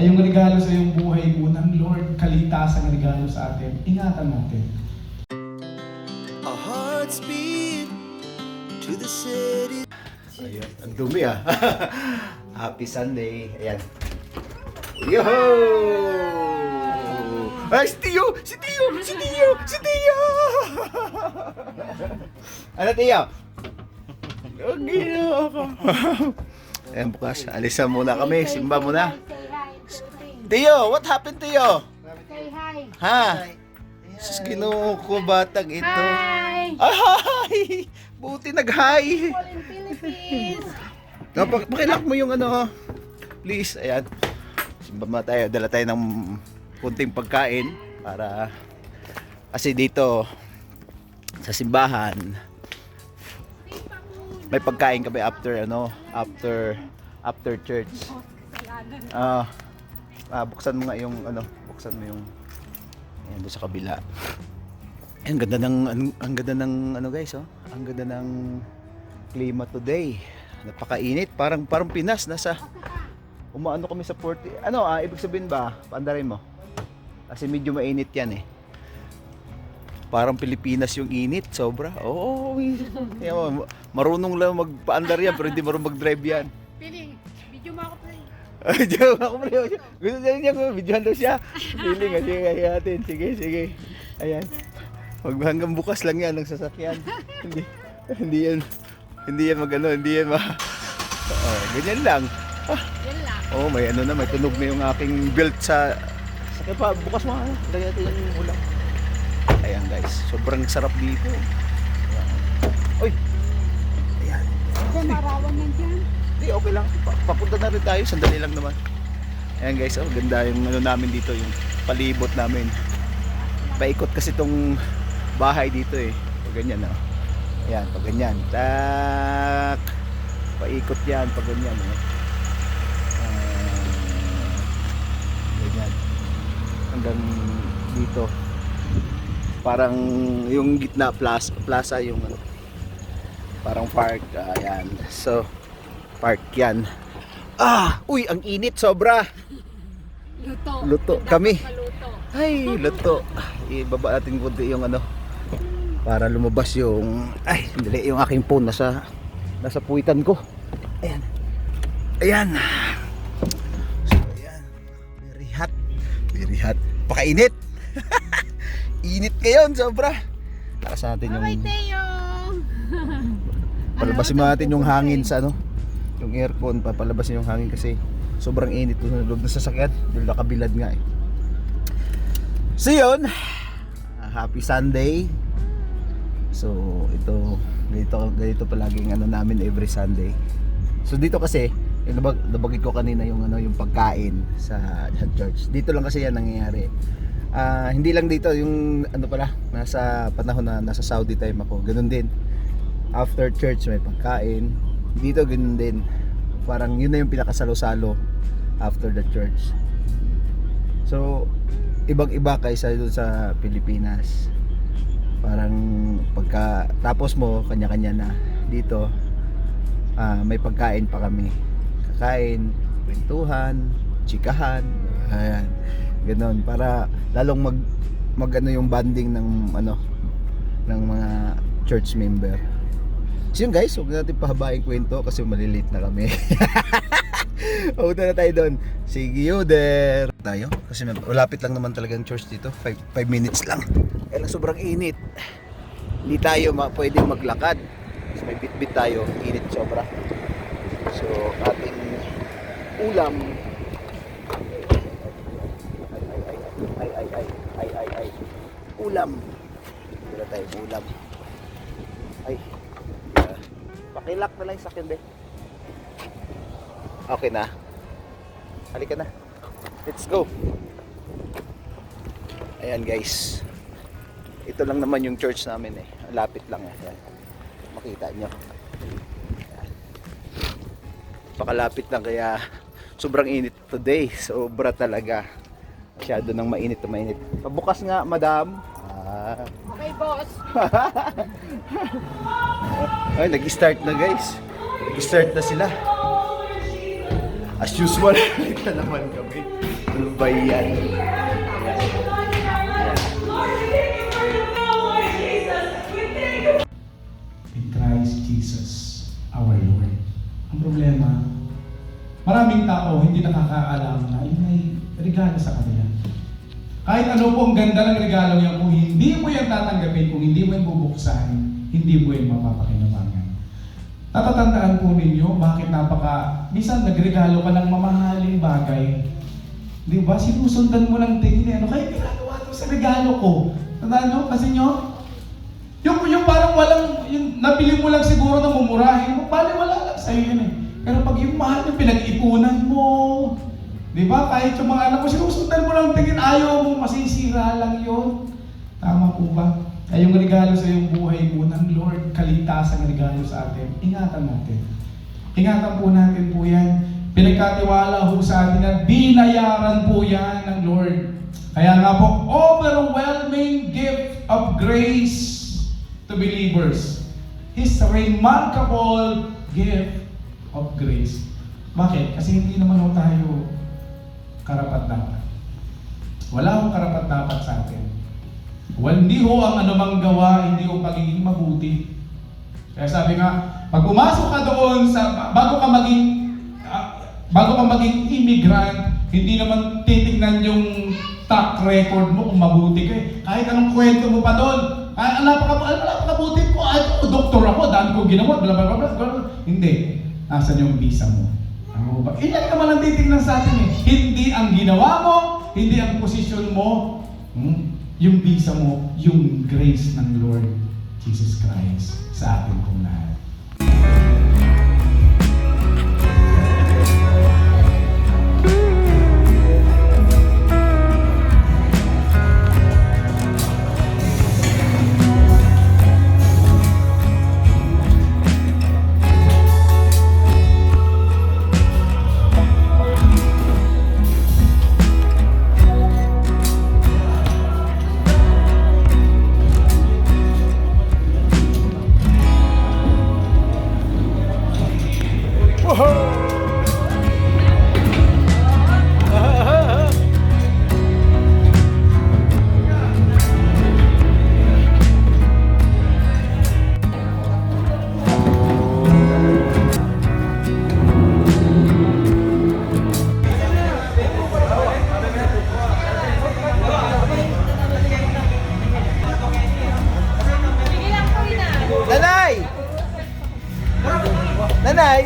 ay yung regalo sa iyong buhay po ng Lord, kaligtasan ng regalo sa atin. Ingatan natin. Our hearts beat to the city. Ayun, ang dumi ah. Happy Sunday. Ayan. Yoho! Ay, si Tio! Si Tio! Si Tio! Si Tio! Ano, Tio? Okay na ako. Ayan, bukas. Alisan muna kami. Simba muna. Tio, what happened to you? Say hi. Ha? Sus, Ginoo ko, batang ito. Hi. Ay! Buti nag-hi! All in Philippines. Pakilak mo yung ano, please. Ayan. Simba muna tayo. Dala tayo ng kunting pagkain para kasi dito sa simbahan may pagkain kami after church. Buksan mo nga yung buksan mo yung ayan doon sa kabila. Ang ganda ng guys, oh. Ang ganda ng klima today. Napakainit, parang Pinas, nasa umaano kami sa 40. Ibig sabihin ba, paandarin mo? Kasi medyo mainit 'yan eh. Parang Pilipinas yung init, sobra. Oo, marunong lang magpaandar yan, pero hindi marunong mag-drive yan. Piling, video mo ako play. Diyan ako pre. Gusto niya ko, videohan daw siya. Feeling kasi kaya natin. Sige. Ayan. Hanggang bukas lang yan ang sasakyan. Hindi yan ganyan lang. Yan lang. May tunog na yung aking belt sa sakyan pa. Bukas mo. Lagyan natin yung ulam. Ayan guys, sobrang sarap dito. Ayan. Uy. Ayan. Diyan, marawan yan dyan. Hindi, okay lang. Papunta na rin tayo. Sandali lang naman. Ayan guys, ganda yung namin dito, yung palibot namin. Paikot kasi itong bahay dito eh. Pag ganyan, oh. Ayan, pag ganyan. Tak! Paikot yan, pag ganyan, eh. Ganyan. Hanggang dito. Parang yung gitna plaza yung parang park. Ayan. So, park yan. Uy, ang init sobra. Luto kami. Ay, luto. Ibaba natin konti yung para lumabas yung yung aking phone nasa puwitan ko. Ayan. So, ayan. Very hot. Pakainit. Init ngayon, sobra. Lakasan natin yung Teo. palabasin natin yung hangin sa yung aircon, papalabasin yung hangin kasi sobrang init doon sa loob ng sasakyan. Doon nakabilad nga eh. So yun, happy Sunday. So ganito palaging namin every Sunday. So dito kasi yung nabagit ko kanina yung yung pagkain sa church. Dito lang kasi yan nangyayari. Hindi lang dito yung nasa panahon na nasa Saudi time ako, ganun din. After church may pagkain. Dito ganun din. Parang yun na yung pinakasalo-salo after the church. So ibang-iba kaysa doon sa Pilipinas. Parang pagka tapos mo kanya-kanya na. Dito may pagkain pa kami. Kakain, kwentuhan, chikahan. Ayan. Ganon para lalong mag yung bonding ng ng mga church member. So yun guys, huwag natin pahabain kwento kasi malilate na kami. Punta na tayo doon. See you there. Tayo kasi malapit lang naman talaga ang church dito. 5 minutes lang. Kaya lang sobrang init. Hindi tayo pwedeng maglakad. Kasi may bit-bit tayo. Init sobra. So ating ulam ulam. Wala tayong ulam. Pakilak na lang yung sakin, be. Okay na. Halika na. Let's go. Ayan guys. Ito lang naman yung church namin eh. Lapit lang eh. Ayan. Makita nyo. Ayan. Pakalapit lang kaya sobrang init today. Sobra talaga. Masyado nang mainit na mainit. Pabukas nga, madam. Okay, boss. Ay, nag-start na guys. Nag-start na sila. As usual, ito naman kami. Ano ba yan? In Christ Jesus, our Lord. Ang problema, maraming tao hindi nakakaalam na yun ay regalo sa kanila. Kahit ano po ang ganda ng regalo yan, kung hindi mo yan tatanggapin, kung hindi mo yan bubuksan, hindi mo yan mapapakinabangan. Natatandaan po ninyo, bakit minsan nagregalo ka ng mamahaling bagay. Di ba? Sinusundan mo ng tingin, ano kaya ginagawa ito sa regalo ko? Tandaan nyo? Kasi nyo? Yung parang walang, yung nabili mo lang siguro na mumurahin mo, bali wala lang sa'yo yun eh. Pero pag yung mahal yung pinag-ipunan mo, di ba? Kahit yung mga anak mo, sinusundan mo lang tingin, ayaw mo, masisira lang yun. Tama po ba? Ay yung regalo sa iyong buhay po ng Lord, kaligtasan ng regalo sa atin, ingatan natin. Ingatan po natin po yan. Pinagkatiwala ho sa atin at binayaran po yan ng Lord. Kaya nga po, overwhelming gift of grace to believers. His remarkable gift of grace. Bakit? Kasi hindi naman ho tayo karapat-dapat. Wala akong karapat-dapat sa atin. Well, hindi ho ang anumang gawa, hindi ho pagiging mabuti. Kaya sabi nga, pag pumasok ka doon sa bago ka maging immigrant, hindi naman titingnan yung track record mo kung mabuti ka eh. Kahit anong kwento mo pa doon. Kahit napakabuti ko, doktor ako, dami ko ginawa, bla bla bla bla. Hindi. Nasaan yung visa mo? Ano ba? Ilan naman ang titingnan sa atin eh. Hindi ang ginawa mo, hindi ang posisyon mo, yung visa mo, yung grace ng Lord Jesus Christ sa atin kung lahat. Nanay! Nanay!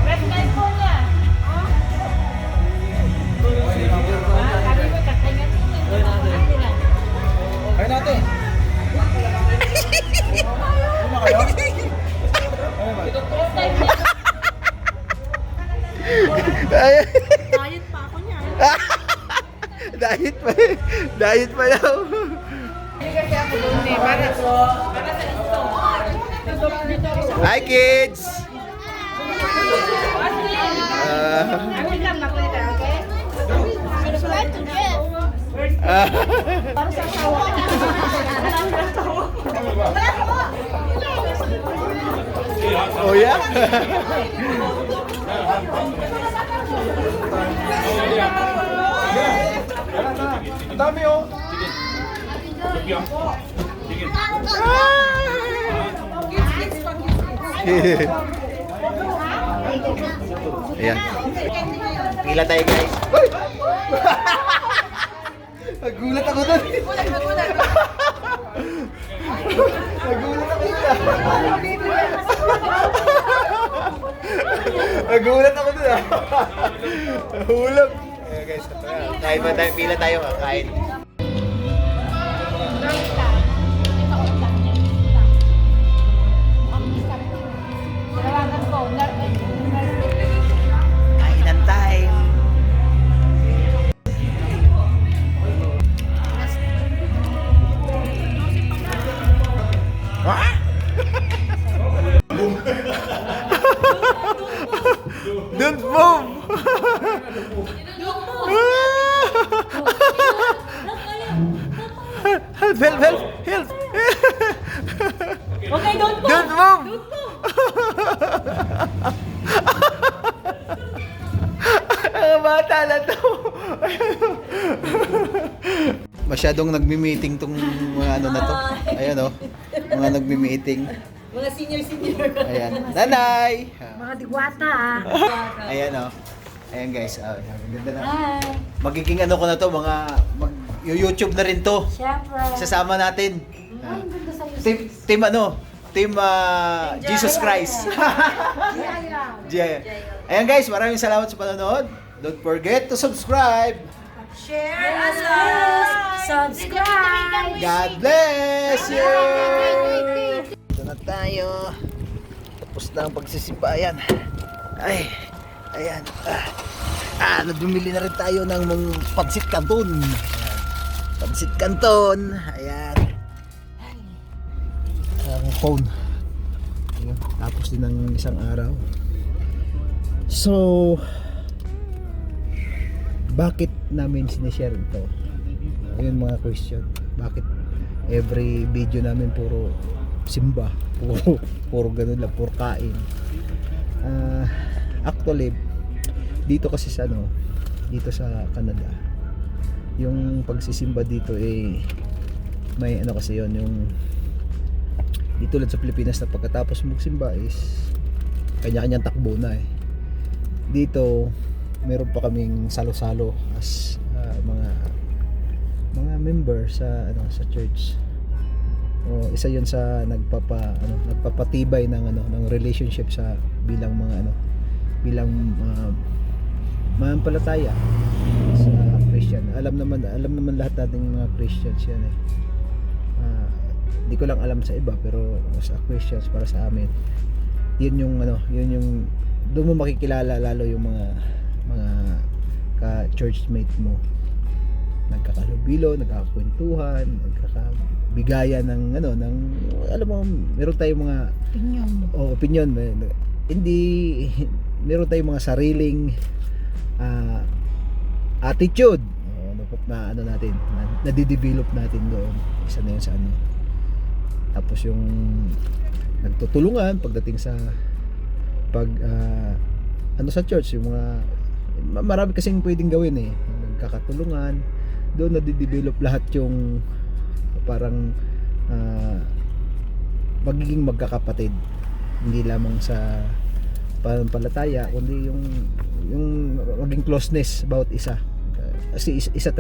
Red California. Kami mo katingan. Kayo natin! Diet pa ako niya. Diet pa. Diet pa daw. Kasi ako doon eh. Para sa ito. Hi kids! Ako lang nakita, okay? Para sa asawa. Oh yeah? Ang dami oh! Ayan. Pila tayo guys. Nagulat ako doon. Nagulat ako doon. Nagulat ako doon. Nahulog. Ayan guys, kain ba tayo? Pila tayo kakain. Kainan time. Don't move! Help! Help! Help! Help! Okay, don't move! Don't move! bata na to. Masyadong nagmi-meeting tong mga ano na to. Ayan oh. Mga nagmi-meeting. Mga senior. Ayan. Nanay! Mga digwata Ayan oh. Ayan guys. Ang ganda na. Hi. Magiging ano ko na to, mga YouTube na rin to. Siyempre. Sasama natin. Ay, ang ganda sa'yo. Team ano? Team Jesus Christ. Jaya. Ayan guys, maraming salamat sa panonood. Don't forget to subscribe. Share and like. Subscribe. God bless you! Ito na tayo. Tapos na ang pagsisibayan. Ay, ayan. Bumili na rin tayo ng mga pansit canton. Pansit canton. Ayan. Ang phone. Ayan. Tapos din ng isang araw. So, bakit namin sinishare ito? Ayun mga question. Bakit every video namin puro simba, puro ganun lang, puro kain. Actually, dito kasi sa ano, dito sa Canada, yung pagsisimba dito may ano kasi yon, yung dito lang sa Pilipinas na pagkatapos magsimba is kanya-kanyang takbo na Dito meron pa kaming salo-salo as mga member sa sa church. Isa 'yun sa nagpapatibay ng relationship sa bilang manampalataya sa Christian. Alam naman lahat nating mga Christians 'yan Hindi ko lang alam sa iba, pero sa Christians, para sa amin, yun yung doon mo makikilala lalo yung mga ka-churchmate mo. Nagkakalubilo, nagkakakwentuhan, nagkakabigayan ng alam mo, meron tayong mga opinion. Hindi, meron tayong mga sariling attitude na nadidevelop natin doon. Isa na yun sa tapos yung nagtutulungan pagdating sa sa church, yung mga marami kasing pwedeng gawin nagkakatulungan doon, nadidevelop lahat yung parang magiging magkakapatid, hindi lamang sa pananampalataya kundi yung maging closeness bawat isa. Kasi isa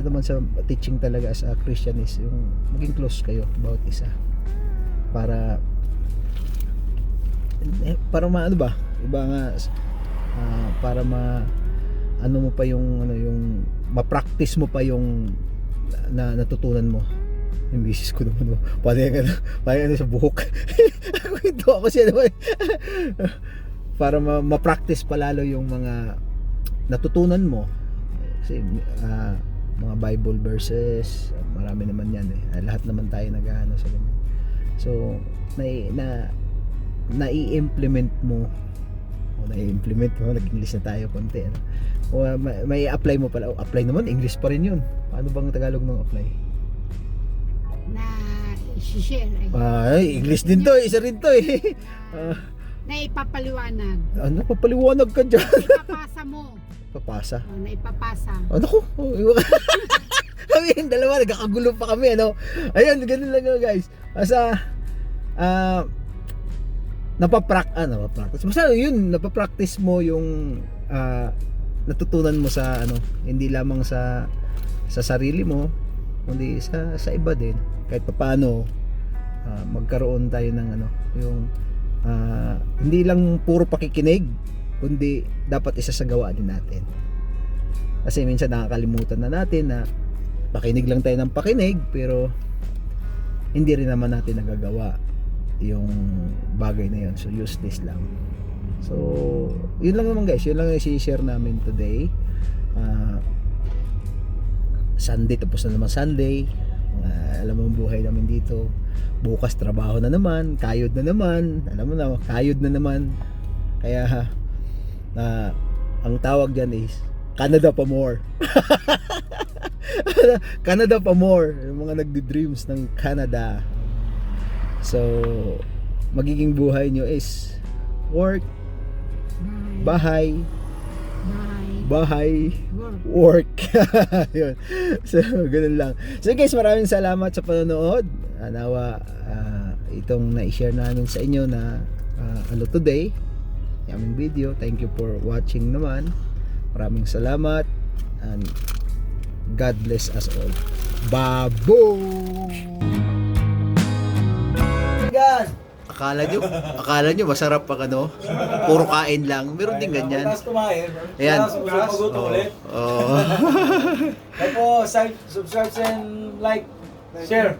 naman sa teaching talaga as a Christian is yung maging close kayo bawat isa para maano ba iba nga para mo pa yung ma-practice mo pa yung natutunan mo. Yung business ko naman parang sa buhok. ako siya naman para ma-practice pa lalo yung mga natutunan mo kasi mga Bible verses, marami naman yan lahat naman tayo nag-ano sa ganun. So nai-implement mo nag-English na tayo konti o may apply mo pala. Apply naman, English pa rin yun. Paano bang Tagalog ng apply? Na i-share English din to, isa rin to na ipapaliwanag. Papaliwanag ka dyan. Ipapasa mo. Papasa? Na ipapasa. Naku, kami yung dalawa nagkakagulo pa kami ayun, ganun lang guys. Basta napapractice. Basta yun, napapractice mo yung natutunan mo sa hindi lamang sa sarili mo kundi sa iba din. Kahit paano magkaroon tayo ng yung hindi lang puro pakikinig kundi dapat isasagawa din natin. Kasi minsan nakakalimutan na natin na pakinig lang tayo ng pakinig pero hindi rin naman natin nagagawa yung bagay na yun. So useless lang. So yun lang naman guys, yun lang yung i-share namin today. Sunday, tapos na naman Sunday. Alam mo ang buhay namin dito. Bukas trabaho na naman, kayod na naman. Alam mo na, kayod na naman. Kaya ang tawag dyan is Canada pa more. Canada pa more. Yung mga nagdi-dreams ng Canada. So magiging buhay nyo is work, bahay, bahay, work. Yun. So, ganun lang. So guys, maraming salamat sa panonood. Nawa itong na-share namin sa inyo na today, yung aming video. Thank you for watching naman. Maraming salamat and God bless us all. Babo! God! Akala nyo masarap pag ano, puro kain lang. Meron din ganyan. Tapos kumain. Ayan. Tapos magutom ulit. Oo. Tapos subscribe and like, share.